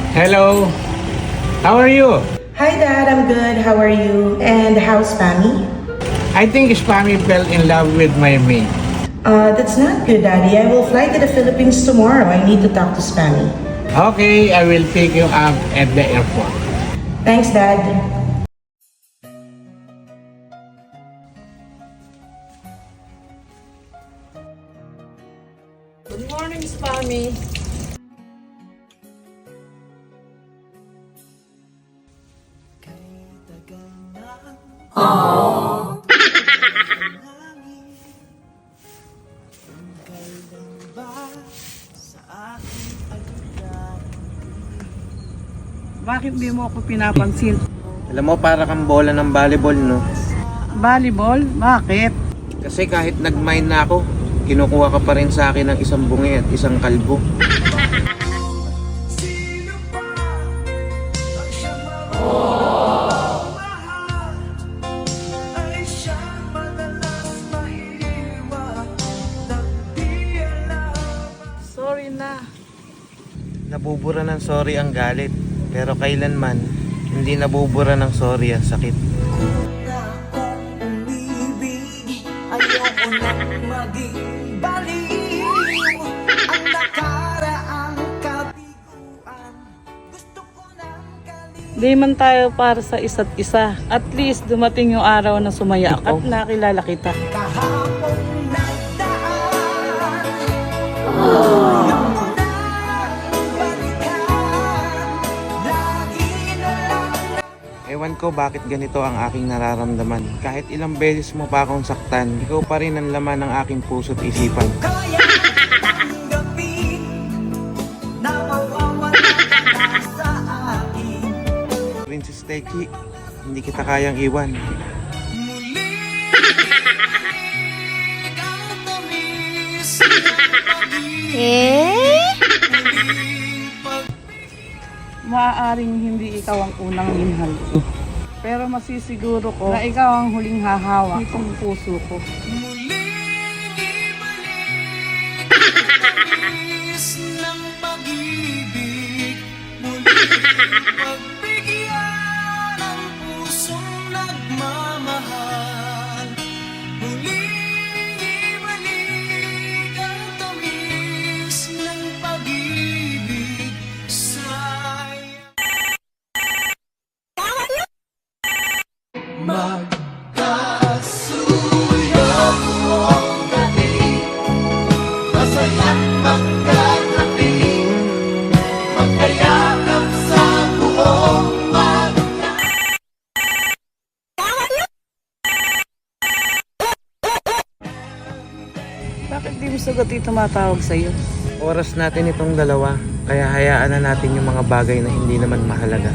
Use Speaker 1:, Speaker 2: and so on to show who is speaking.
Speaker 1: Hello. How are you?
Speaker 2: Hi Dad, I'm good. How are you? And how's Pammy?
Speaker 1: I think Spammy fell in love with my maid.
Speaker 2: That's not good, Daddy. I will fly to the Philippines tomorrow. I need to talk to Spammy.
Speaker 1: Okay, I will pick you up at the airport.
Speaker 2: Thanks, Dad.
Speaker 3: Good morning, Spammy.
Speaker 4: Bakit di mo ako pinapansin?
Speaker 5: Alam mo, para kang bola ng volleyball, no?
Speaker 4: Volleyball? Bakit?
Speaker 5: Kasi kahit nag-mine na ako, kinukuha ka pa rin sa akin ng isang bungi at isang kalbo.
Speaker 4: Sorry na.
Speaker 5: Nabubura ng sorry ang galit, pero kailanman hindi nabubura ng sorry ang sakit.
Speaker 4: Di man tayo para sa isa't isa. At least dumating yung araw na sumaya ako at nakilala kita.
Speaker 5: Ewan ko bakit ganito ang aking nararamdaman. Kahit ilang beses mo pa akong saktan, ikaw pa rin ang laman ng aking puso't isipan. Princess Teki, hindi kita kayang iwan.
Speaker 4: Maaaring hindi ikaw ang unang minahal ko. Pero masisiguro ko na ikaw ang huling hahawa nitong puso ko. Bakit di mo sagot ito tumatawag sa'yo?
Speaker 5: Oras natin itong dalawa, kaya hayaan na natin yung mga bagay na hindi naman mahalaga.